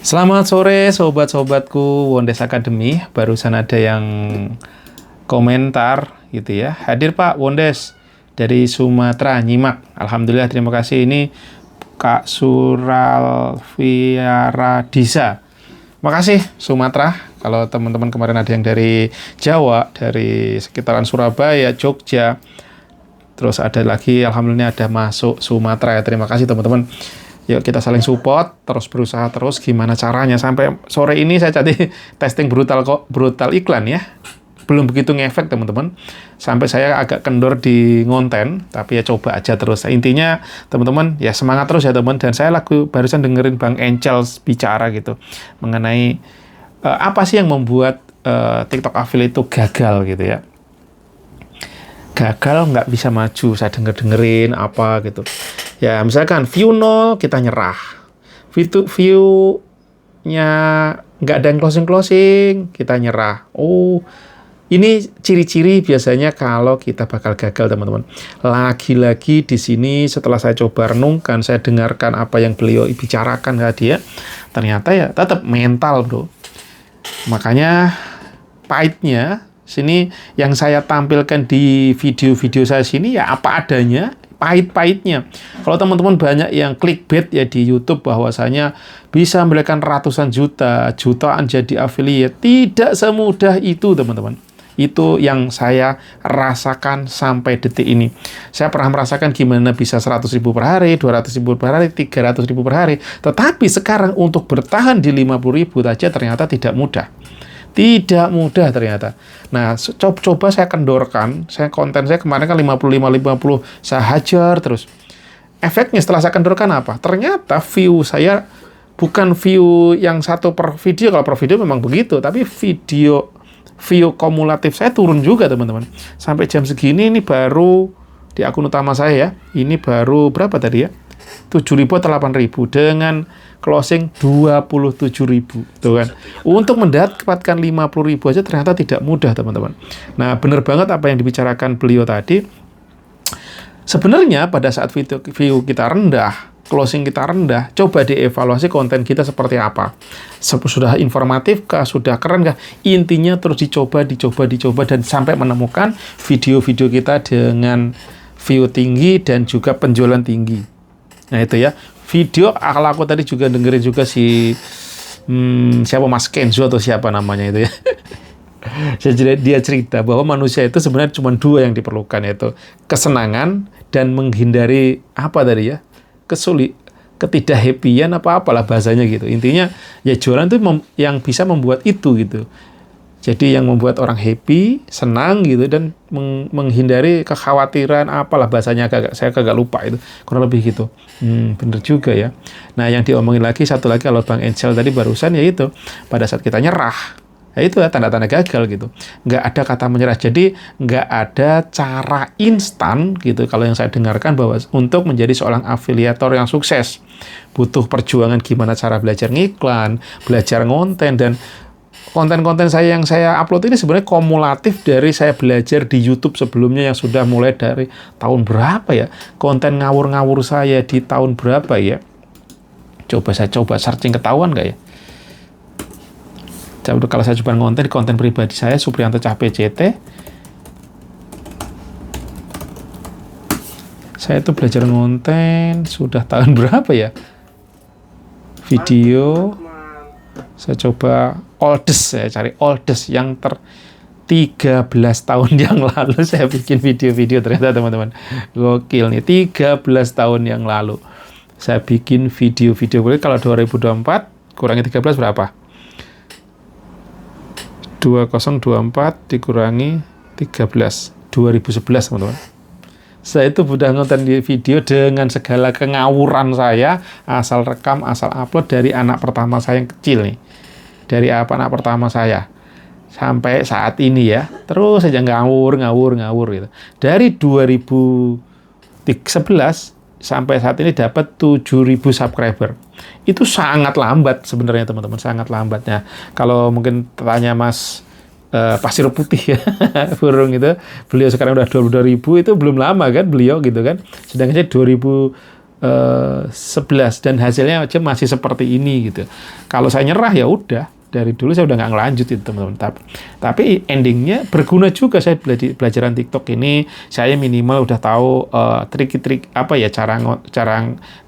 Selamat sore sobat-sobatku Wondes Academy. Barusan ada yang komentar gitu ya. Hadir Pak Wondes dari Sumatera nyimak. Alhamdulillah, terima kasih. Ini Kak Suralviaradisa. Makasih Sumatera. Kalau teman-teman kemarin ada yang dari Jawa, dari sekitaran Surabaya, Jogja. Terus ada lagi, alhamdulillah ada masuk Sumatera ya. Terima kasih teman-teman. Yuk kita saling support, terus berusaha terus gimana caranya. Sampai sore ini saya jadi testing brutal iklan ya. Belum begitu ngefek teman-teman. Sampai saya agak kendor di ngonten, tapi ya coba aja terus. Intinya teman-teman ya semangat terus ya teman. Dan saya barusan dengerin Bang Encel bicara gitu mengenai apa sih yang membuat TikTok affiliate itu gagal gitu ya. Gagal nggak bisa maju, saya dengerin apa gitu. Ya misalkan view 0 kita nyerah, view-nya nggak ada yang closing kita nyerah. Oh, ini ciri-ciri biasanya kalau kita bakal gagal teman-teman. Lagi-lagi di sini setelah saya coba renungkan, saya dengarkan apa yang beliau bicarakan tadi ya, ternyata ya tetap mental bro. Makanya pahitnya sini yang saya tampilkan di video-video saya sini ya apa adanya. Pahit-pahitnya. Kalau teman-teman banyak yang clickbait ya di YouTube bahwasanya bisa memberikan ratusan juta, jutaan jadi affiliate. Tidak semudah itu, teman-teman. Itu yang saya rasakan sampai detik ini. Saya pernah merasakan gimana bisa 100.000 per hari, 200.000 per hari, 300.000 per hari. Tetapi sekarang untuk bertahan di 50.000 saja ternyata tidak mudah. Tidak mudah ternyata. Nah, coba saya kendorkan, konten saya kemarin kan 55, saya hajar terus. Efeknya setelah saya kendorkan apa? Ternyata view saya bukan view yang satu per video, kalau per video memang begitu, tapi view kumulatif saya turun juga teman-teman. Sampai jam segini ini baru di akun utama saya ya, ini baru berapa tadi ya? 7.000 atau 8.000 dengan closing 27.000 tuh kan. Untuk mendapatkan 50.000 aja ternyata tidak mudah teman-teman. Nah benar banget apa yang dibicarakan beliau tadi. Sebenarnya pada saat view kita rendah, closing kita rendah, coba dievaluasi konten kita seperti apa. Sudah informatif kah, sudah keren kah? Intinya terus dicoba dan sampai menemukan video-video kita dengan view tinggi dan juga penjualan tinggi. Nah itu ya, video kalau aku tadi juga dengerin juga si siapa Mas Kenzo atau siapa namanya itu ya. Dia cerita bahwa manusia itu sebenarnya cuma dua yang diperlukan, yaitu kesenangan dan menghindari apa tadi ya, ketidakhappyan apalah bahasanya gitu. Intinya ya jualan itu yang bisa membuat itu gitu. Jadi yang membuat orang happy, senang gitu, dan menghindari kekhawatiran apalah bahasanya, saya agak lupa itu, kurang lebih gitu. Bener juga ya. Nah yang diomongin lagi satu lagi kalau Bang Encel tadi barusan yaitu pada saat kita nyerah, ya itu ya tanda-tanda gagal gitu. Nggak ada kata menyerah, jadi nggak ada cara instan gitu. Kalau yang saya dengarkan bahwa untuk menjadi seorang afiliator yang sukses butuh perjuangan gimana cara belajar ngiklan, belajar ngonten, dan konten-konten saya yang saya upload ini sebenarnya kumulatif dari saya belajar di YouTube sebelumnya yang sudah mulai dari tahun berapa ya? Konten ngawur-ngawur saya di tahun berapa ya? Saya coba searching ketahuan nggak ya? Kalau saya coba ngonten di konten pribadi saya, Supriyanto Cah PCT. Saya itu belajar ngonten sudah tahun berapa ya? Video saya coba oldest, saya cari oldest yang 13 tahun yang lalu saya bikin video-video, ternyata teman-teman gokil nih, 13 tahun yang lalu saya bikin video-video. Kalau 2024 kurangi 13 berapa? 2024 dikurangi 13, 2011 teman-teman. Saya itu udah nonton di video dengan segala kengawuran saya, asal rekam, asal upload dari anak pertama saya yang kecil nih. Dari anak pertama saya sampai saat ini ya, terus saja ngawur gitu. Dari 2011 sampai saat ini dapat 7.000 subscriber. Itu sangat lambat sebenarnya teman-teman, sangat lambat. Nah, kalau mungkin tanya Mas pasir putih ya, burung itu, beliau sekarang udah 22.000, itu belum lama kan beliau gitu kan. Sedangkan saya 11 dan hasilnya aja masih seperti ini gitu. Kalau saya nyerah ya udah, dari dulu saya udah nggak ngelanjut itu teman-teman. Tapi endingnya berguna juga, saya belajaran TikTok ini, saya minimal udah tahu trik-trik apa ya, cara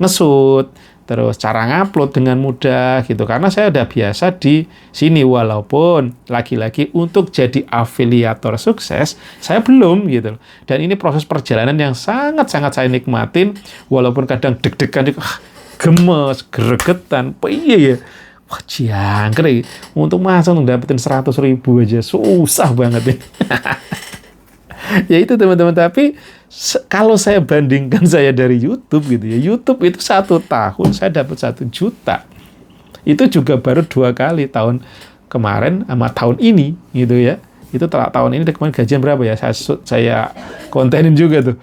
ngesut, terus cara ngupload dengan mudah gitu. Karena saya udah biasa di sini, walaupun lagi-lagi untuk jadi afiliator sukses saya belum gitu. Dan ini proses perjalanan yang sangat-sangat saya nikmatin, walaupun kadang deg-degan, gemes, gregetan, iya ya. Wah, jangkrik. Untuk masa untuk dapetin 100.000 aja susah banget ya. Ya itu teman-teman, tapi kalau saya bandingkan saya dari YouTube gitu ya, YouTube itu 1 tahun saya dapat 1 juta. Itu juga baru 2 kali, tahun kemarin sama tahun ini gitu ya. Itu tahun ini kemarin gajian berapa ya? Saya kontenin juga tuh.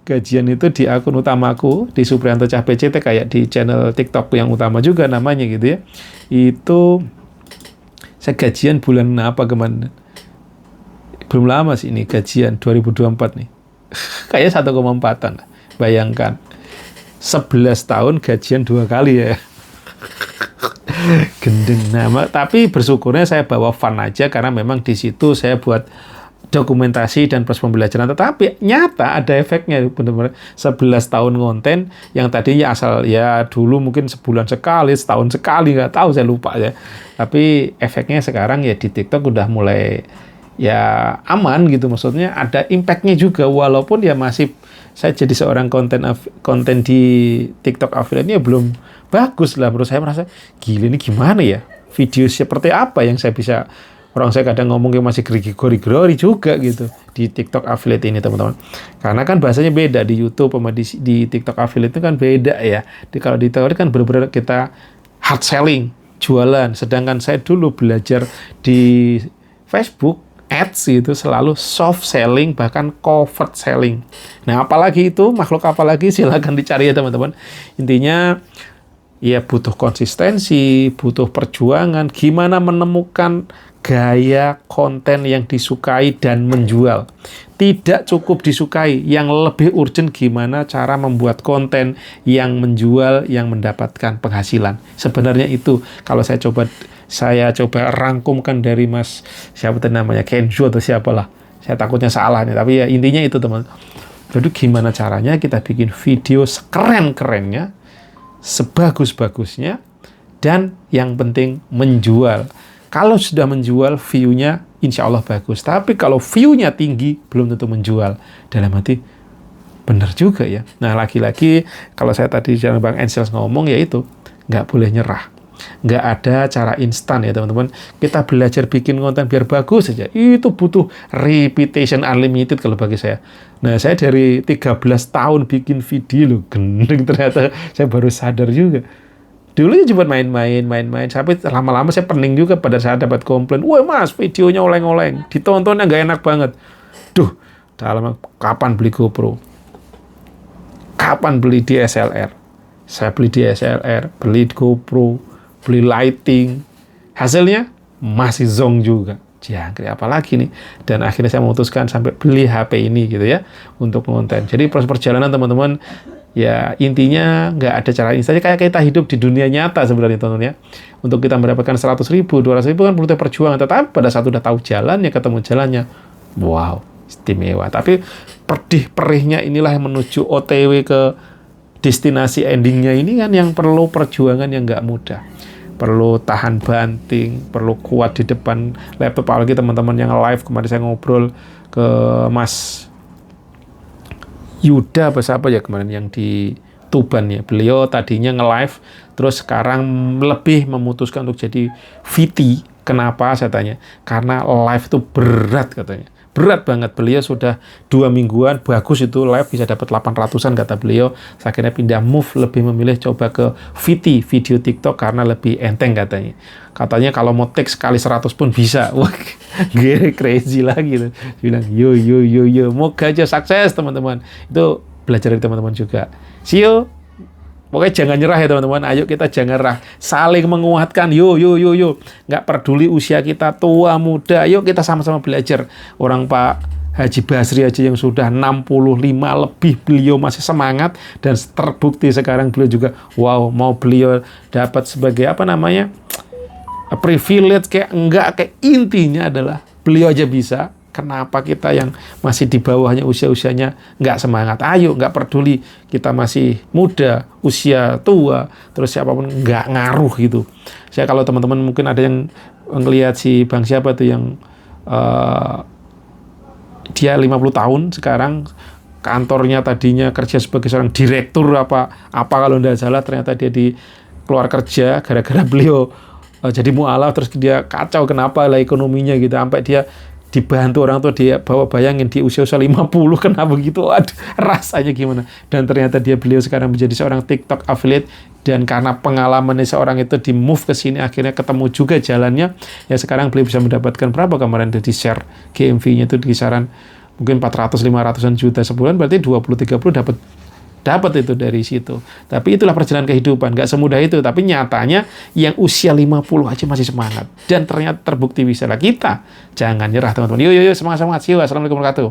Gajian itu di akun utamaku, di Supriyanto Cah PCT, kayak di channel TikTok yang utama juga namanya gitu ya. Itu saya gajian bulan apa kemarin? Belum lama sih ini gajian 2024 nih. Kayaknya 1,4-an. Bayangkan. 11 tahun gajian 2 kali ya. Gendeng. Nah, tapi bersyukurnya saya bawa fun aja, karena memang di situ saya buat dokumentasi dan proses pembelajaran. Tetapi nyata ada efeknya, benar-benar 11 tahun konten yang tadinya asal ya dulu mungkin sebulan sekali, setahun sekali, nggak tahu, saya lupa ya. Tapi efeknya sekarang ya di TikTok udah mulai ya aman gitu, maksudnya ada impact-nya juga, walaupun ya masih saya jadi seorang konten di TikTok affiliate-nya belum bagus lah menurut saya. Merasa gila, ini gimana ya, video seperti apa yang saya bisa, orang saya kadang ngomongnya masih gori-gori juga gitu di TikTok affiliate ini teman-teman, karena kan bahasanya beda di YouTube sama di TikTok affiliate itu kan beda ya. Kalau di TikTok kan benar-benar kita hard selling, jualan, sedangkan saya dulu belajar di Facebook ads itu selalu soft selling, bahkan covert selling. Nah, apalagi itu, makhluk apalagi, silakan dicari ya teman-teman. Intinya ya butuh konsistensi, butuh perjuangan, gimana menemukan gaya konten yang disukai dan menjual. Tidak cukup disukai, yang lebih urgent gimana cara membuat konten yang menjual, yang mendapatkan penghasilan. Sebenarnya itu kalau saya coba rangkumkan dari Mas siapa tadi namanya, Kenzo atau siapalah, saya takutnya salah nih, tapi ya intinya itu teman. Jadi gimana caranya kita bikin video sekeren-kerennya, sebagus-bagusnya, dan yang penting menjual. Kalau sudah menjual, view-nya insya Allah bagus. Tapi kalau view-nya tinggi, belum tentu menjual. Dalam hati, benar juga ya. Nah, lagi-lagi kalau saya tadi di Bang Ensels ngomong, yaitu nggak boleh nyerah. Nggak ada cara instan ya teman-teman. Kita belajar bikin konten biar bagus saja, itu butuh repetition unlimited kalau bagi saya. Nah, saya dari 13 tahun bikin video loh, gendeng, ternyata saya baru sadar juga. Dulunya cuma main-main, sampai lama-lama saya pening juga pada saat dapat komplain, wah mas videonya oleng-oleng, ditontonnya nggak enak banget. Duh, dalam kapan beli GoPro? Kapan beli DSLR? Saya beli DSLR, beli GoPro, beli lighting, hasilnya masih zonk juga. Jangkrik apalagi nih. Dan akhirnya saya memutuskan sampai beli HP ini gitu ya, untuk konten. Jadi proses perjalanan teman-teman, ya intinya nggak ada cara instan. Kayak kita hidup di dunia nyata sebenarnya teman-teman ya. Untuk kita mendapatkan 100.000, 200.000 kan butuh perjuangan. Tetapi pada saat udah tahu jalannya, ketemu jalannya, wow, istimewa. Tapi perihnya inilah yang menuju OTW ke destinasi endingnya ini kan yang perlu perjuangan yang nggak mudah. Perlu tahan banting, perlu kuat di depan laptop. Apalagi teman-teman yang live, kemarin saya ngobrol ke Mas Yuda apa ya kemarin yang di Tuban ya. Beliau tadinya nge-live, terus sekarang lebih memutuskan untuk jadi VT. Kenapa saya tanya? Karena live itu berat katanya. Berat banget. Beliau sudah 2 mingguan, bagus itu live bisa dapat 800-an kata beliau. Saya akhirnya pindah move, lebih memilih coba ke VT, video TikTok, karena lebih enteng katanya. Katanya kalau mau take sekali 100 pun bisa. Wah, crazy lagi. Bilang, yo. Moga aja sukses teman-teman. Itu belajar dari teman-teman juga. See you. Pokoknya jangan nyerah ya teman-teman. Ayo kita jangan nyerah. Saling menguatkan. Yo. Nggak peduli usia kita tua, muda. Yuk kita sama-sama belajar. Orang Pak Haji Basri aja yang sudah 65 lebih, beliau masih semangat, dan terbukti sekarang beliau juga, wow, mau beliau dapat sebagai apa namanya, privilege kayak enggak, kayak intinya adalah beliau aja bisa. Kenapa kita yang masih di bawahnya usia-usianya nggak semangat? Ayo, nggak peduli kita masih muda, usia tua, terus siapapun nggak ngaruh gitu. Saya kalau teman-teman mungkin ada yang ngelihat si Bang siapa tuh yang dia 50 tahun sekarang, kantornya tadinya kerja sebagai seorang direktur apa kalau nggak salah, ternyata dia keluar kerja gara-gara beliau jadi mualaf, terus dia kacau kenapa lah ekonominya gitu, sampai dia dibantu orang tua dia bawa, bayangin di usia-usia 50 kenapa begitu, aduh, rasanya gimana. Dan ternyata beliau sekarang menjadi seorang TikTok affiliate, dan karena pengalamannya seorang itu di move ke sini akhirnya ketemu juga jalannya, ya sekarang beliau bisa mendapatkan berapa kemarin di share GMV-nya itu di kisaran mungkin 400-500an juta sebulan, berarti 20-30 dapat itu dari situ. Tapi itulah perjalanan kehidupan, nggak semudah itu. Tapi nyatanya yang usia 50 aja masih semangat, dan ternyata terbukti bisa lah. Kita jangan nyerah teman-teman. Yuk, semangat. See you. Assalamualaikum warahmatullahi wabarakatuh.